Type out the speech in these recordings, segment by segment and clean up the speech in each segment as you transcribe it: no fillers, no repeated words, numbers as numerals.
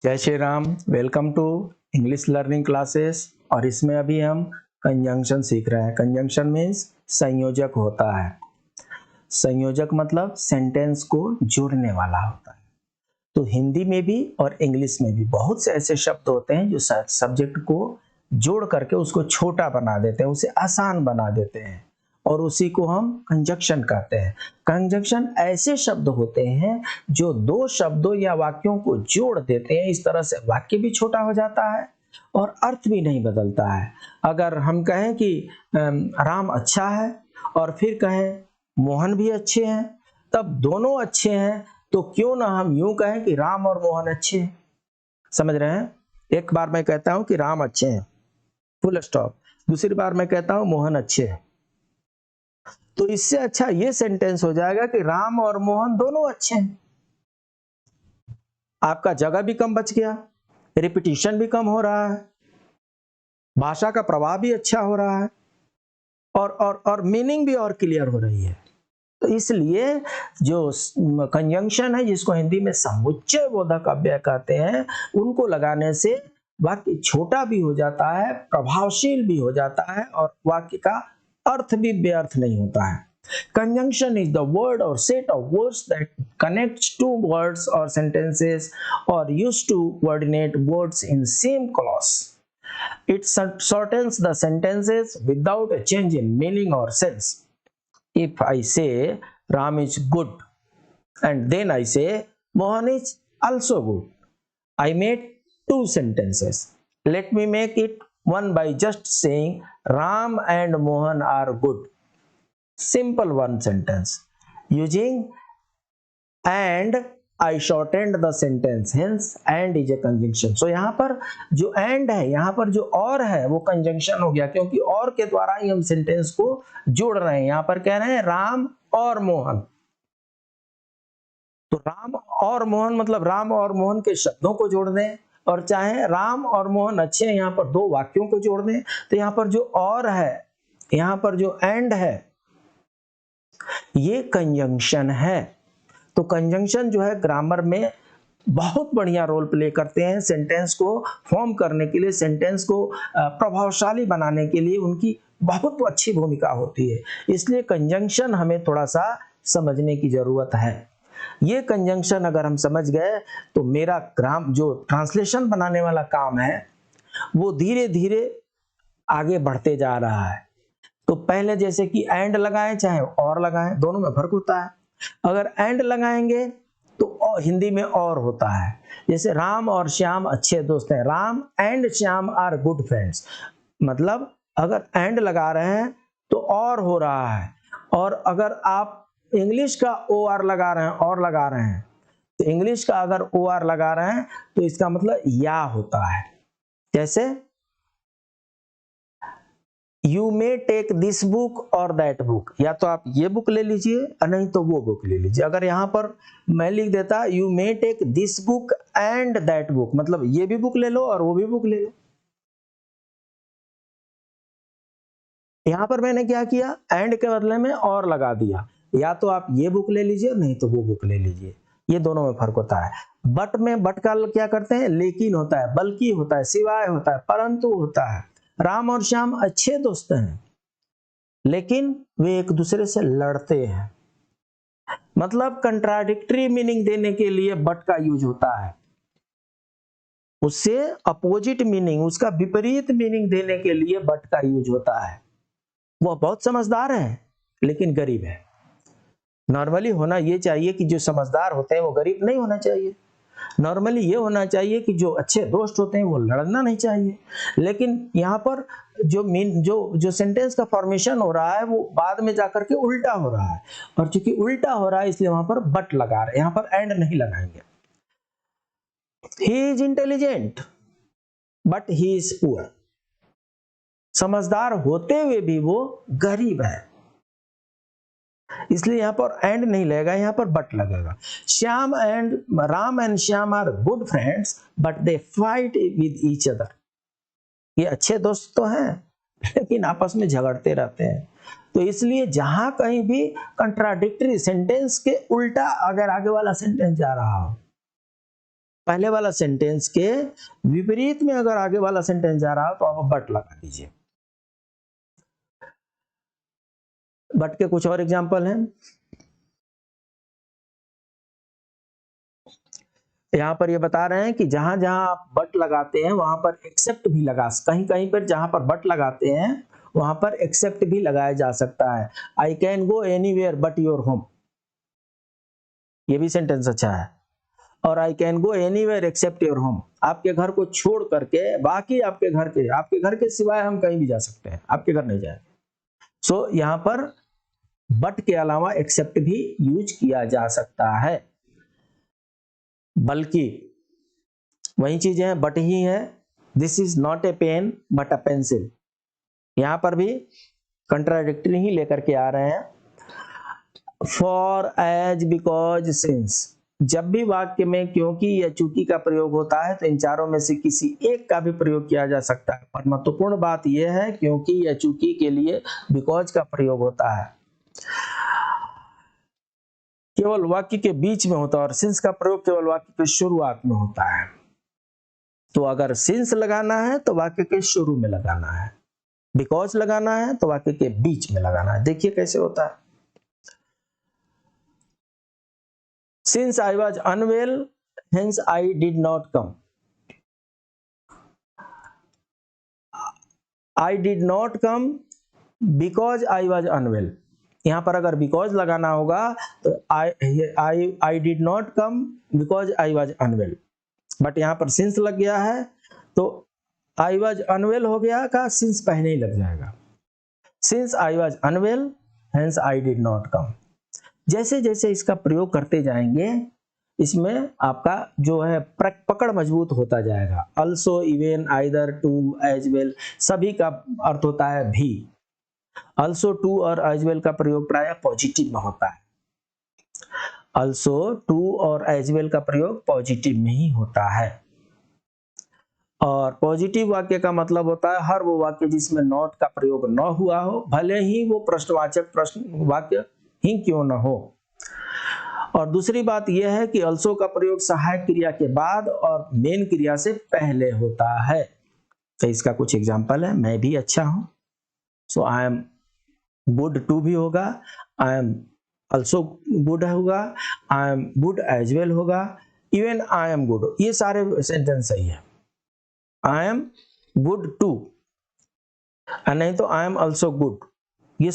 जय Shri Ram. Welcome to English learning classes. और इसमें अभी हम कंजंक्शन सीख रहे हैं। कंजंक्शन मीन्स संयोजक होता है। संयोजक मतलब सेंटेंस को जोड़ने वाला होता है। तो हिंदी में भी और इंग्लिश में भी बहुत से ऐसे शब्द होते हैं जो सब्जेक्ट को जोड़ करके उसको छोटा बना देते हैं, उसे आसान बना देते हैं, और उसी को हम कंजंक्शन कहते हैं। कंजंक्शन ऐसे शब्द होते हैं जो दो शब्दों या वाक्यों को जोड़ देते हैं। इस तरह से वाक्य भी छोटा हो जाता है और अर्थ भी नहीं बदलता है। अगर हम कहें कि राम अच्छा है और फिर कहें मोहन भी अच्छे हैं, तब दोनों अच्छे हैं, तो क्यों ना हम यूं कहें कि राम और मोहन अच्छे हैं। समझ रहे हैं? एक बार मैं कहता हूं कि राम अच्छे हैं, फुल स्टॉप। दूसरी बार मैं कहता हूं मोहन अच्छे हैं, तो इससे अच्छा ये सेंटेंस हो जाएगा कि राम और मोहन दोनों अच्छे हैं। आपका जगह भी कम बच गया, रिपीटिशन भी कम हो रहा है, भाषा का प्रवाह भी अच्छा हो रहा है, और मीनिंग भी और क्लियर हो रही है। तो इसलिए जो कंजंक्शन है, जिसको हिंदी में समुच्चय बोधक अव्यय कहते हैं, उनको लगाने से वाक्य छोटा भी हो जाता है, प्रभावशील भी हो जाता है, और वाक्य का अर्थ भी व्यर्थ नहीं होता है। Conjunction is the word or set of words that connects two words or sentences or used to coordinate words in same clause. It shortens the sentences without a change in meaning or sense. If I say Ram is good and then I say Mohan is also good, I made two sentences. Let me make it one by just saying Ram and Mohan are good. Simple one sentence. Using and I shortened the sentence, hence and is a conjunction. So यहाँ पर जो and है, यहाँ पर जो और है, वो कंजंक्शन हो गया, क्योंकि और के द्वारा ही हम सेंटेंस को जोड़ रहे हैं। यहाँ पर कह रहे हैं राम और मोहन, तो राम और मोहन मतलब राम और मोहन के शब्दों को जोड़ दें, और चाहे राम और मोहन अच्छे हैं, यहाँ पर दो वाक्यों को जोड़ दें। तो यहाँ पर जो और है, यहाँ पर जो एंड है, ये कंजंक्शन है। तो कंजंक्शन जो है ग्रामर में बहुत बढ़िया रोल प्ले करते हैं। सेंटेंस को फॉर्म करने के लिए, सेंटेंस को प्रभावशाली बनाने के लिए उनकी बहुत अच्छी भूमिका होती है। इसलिए कंजंक्शन हमें थोड़ा सा समझने की जरूरत है। ये कंजंक्शन अगर हम समझ गए तो मेरा जो ट्रांसलेशन बनाने वाला काम है वो धीरे धीरे आगे बढ़ते जा रहा है। तो पहले जैसे कि एंड लगाएं चाहे और लगाएं, दोनों में फर्क होता है। अगर एंड लगाएंगे तो हिंदी में और होता है। जैसे राम और श्याम अच्छे दोस्त हैं, Ram and Shyam are good friends. मतलब अगर एंड लगा रहे हैं तो और हो रहा है, और अगर आप इंग्लिश का ओ आर लगा रहे हैं, और लगा रहे हैं, तो इंग्लिश का अगर ओ आर लगा रहे हैं तो इसका मतलब या होता है। जैसे you may take this book और दैट बुक, या तो आप ये बुक ले लीजिए और नहीं तो वो बुक ले लीजिए। अगर यहां पर मैं लिख देता you may take this book and that book, मतलब ये भी बुक ले लो और वो भी बुक ले लो। यहां पर मैंने क्या किया, एंड के बदले में और लगा दिया। या तो आप ये बुक ले लीजिए नहीं तो वो बुक ले लीजिए। ये दोनों में फर्क होता है। बट में बट का क्या करते हैं, लेकिन होता है, बल्कि होता है, सिवाय होता है, परंतु होता है। राम और श्याम अच्छे दोस्त हैं, लेकिन वे एक दूसरे से लड़ते हैं। मतलब कंट्राडिक्टरी मीनिंग देने के लिए बट का यूज होता है। उससे अपोजिट मीनिंग, उसका विपरीत मीनिंग देने के लिए बट का यूज होता है। वह बहुत समझदार है लेकिन गरीब है। नॉर्मली होना यह चाहिए कि जो समझदार होते हैं वो गरीब नहीं होना चाहिए। नॉर्मली ये होना चाहिए कि जो अच्छे दोस्त होते हैं वो लड़ना नहीं चाहिए। लेकिन यहाँ पर जो सेंटेंस का फॉर्मेशन हो रहा है वो बाद में जाकर के उल्टा हो रहा है, और चूंकि उल्टा हो रहा है इसलिए वहां पर बट लगा रहे हैं, यहाँ पर एंड नहीं लगाएंगे। He is intelligent but he is poor. समझदार होते हुए भी वो गरीब है, इसलिए यहां पर एंड नहीं लगेगा, यहां पर बट लगेगा। Ram and Shyam are good friends but they fight with each other. ये अच्छे दोस्त तो हैं लेकिन आपस में झगड़ते रहते हैं। तो इसलिए जहां कहीं भी कंट्राडिक्टरी सेंटेंस के उल्टा अगर आगे वाला सेंटेंस जा रहा हो पहले वाला सेंटेंस के विपरीत में अगर आगे वाला सेंटेंस जा रहा हो तो आप बट लगा दीजिए। बट के कुछ और एग्जांपल हैं। यहां पर ये बता रहे हैं कि जहां जहां आप बट लगाते हैं वहां पर एक्सेप्ट भी लगा, कहीं कहीं पर जहां पर बट लगाते हैं वहां पर एक्सेप्ट भी लगाया जा सकता है। I can go anywhere but your home, ये भी सेंटेंस अच्छा है। और I can go anywhere except your home, आपके घर को छोड़ करके बाकी आपके घर के सिवाय हम कहीं भी जा सकते हैं, आपके घर नहीं जाएंगे। सो यहाँ पर बट के अलावा एक्सेप्ट भी यूज किया जा सकता है। बल्कि वही चीजें हैं, बट ही है। This is not a pen but a pencil, यहां पर भी कंट्राडिक्टरी ही लेकर के आ रहे हैं। फॉर, एज, बिकॉज, सिंस, जब भी वाक्य में क्योंकि या चूंकि का प्रयोग होता है तो इन चारों में से किसी एक का भी प्रयोग किया जा सकता है। पर महत्वपूर्ण बात यह है क्योंकि या चूंकि के लिए बिकॉज का प्रयोग होता है, केवल वाक्य के बीच में होता है, और सिंस का प्रयोग केवल वाक्य के शुरुआत में होता है। तो अगर सिंस लगाना है तो वाक्य के शुरू में लगाना है, बिकॉज लगाना है तो वाक्य के बीच में लगाना है। देखिए कैसे होता है। Since I was unwell, hence I did not come. I did not come because I was unwell. यहाँ पर अगर because लगाना होगा तो I did not come because I was unwell. But यहाँ पर since लग गया है तो I was unwell हो गया का since पहले ही लग जाएगा। Since I was unwell, hence I did not come. जैसे जैसे इसका प्रयोग करते जाएंगे इसमें आपका जो है पकड़ मजबूत होता जाएगा। Also, even, either, too, as well, सभी का अर्थ होता है भी। अल्सो, टू और एज वेल का प्रयोग प्रायः पॉजिटिव में होता है। अल्सो, टू और एज वेल का प्रयोग पॉजिटिव में ही होता है। और पॉजिटिव वाक्य का मतलब होता है हर वो वाक्य जिसमें नॉट का प्रयोग न हुआ हो, भले ही वो प्रश्नवाचक प्रश्न वाक्य ही क्यों न हो। और दूसरी बात यह है कि अल्सो का प्रयोग सहायक क्रिया के बाद और मेन क्रिया से पहले होता है। तो इसका कुछ एग्जांपल है। मैं भी अच्छा हूं, so I am good too भी होगा, आई एम अल्सो गुड होगा, I am good as well होगा, इवन आई एम गुड, ये सारे सेंटेंस सही है। आई एम गुड टू, नहीं तो आई एम अल्सो गुड, ये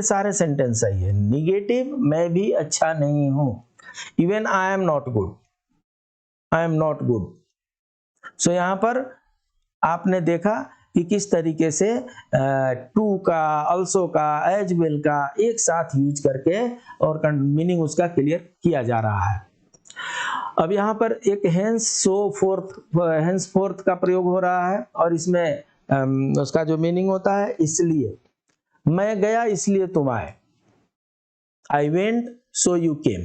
सारे सेंटेंस सही है। निगेटिव, मैं भी अच्छा नहीं हूं, even I am not good, I am not good. So यहां पर आपने देखा कि किस तरीके से टू का, अल्सो का, एज वेल का एक साथ यूज करके और मीनिंग उसका क्लियर किया जा रहा है। अब यहाँ पर एक हेंस फोर्थ का प्रयोग हो रहा है और इसमें उसका जो मीनिंग होता है इसलिए, मैं गया इसलिए तुम आए, I went so you came.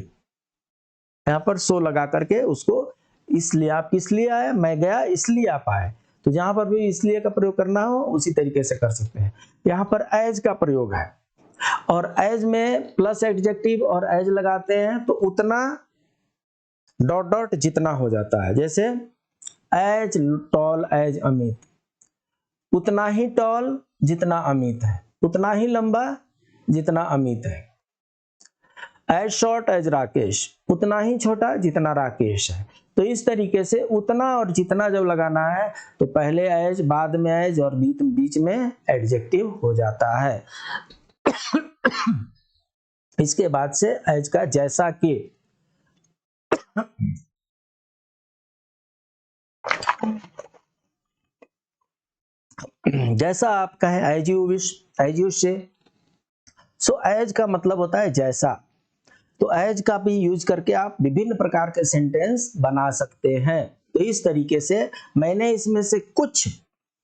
यहां पर सो लगा करके उसको, इसलिए आप किस लिए आए, मैं गया इसलिए आप आए। तो जहां पर भी इसलिए का प्रयोग करना हो उसी तरीके से कर सकते हैं। यहां पर एज का प्रयोग है और एज में प्लस एडजेक्टिव और एज लगाते हैं तो उतना डॉट डॉट जितना हो जाता है। जैसे एज टॉल एज अमित, उतना ही टॉल जितना अमित है, उतना ही लंबा जितना अमित है। एज शॉर्ट एज राकेश, उतना ही छोटा जितना राकेश है। तो इस तरीके से उतना और जितना जब लगाना है तो पहले एज, बाद में एज और बीच में एडजेक्टिव हो जाता है। इसके बाद से एज का जैसा कि, जैसा आप कहें, as you wish, as you say. So as का मतलब होता है जैसा। तो एज का भी यूज करके आप विभिन्न प्रकार के सेंटेंस बना सकते हैं। तो इस तरीके से मैंने इसमें से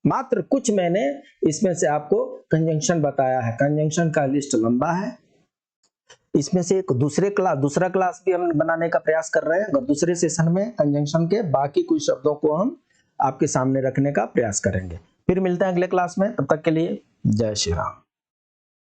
मात्र कुछ मैंने इसमें से आपको कंजंक्शन बताया है। कंजंक्शन का लिस्ट लंबा है, इसमें से एक दूसरा क्लास भी हम बनाने का प्रयास कर रहे हैं और दूसरे सेशन में कंजंक्शन के बाकी कुछ शब्दों को हम आपके सामने रखने का प्रयास करेंगे। फिर मिलते हैं अगले क्लास में, तब तक के लिए जय श्री राम।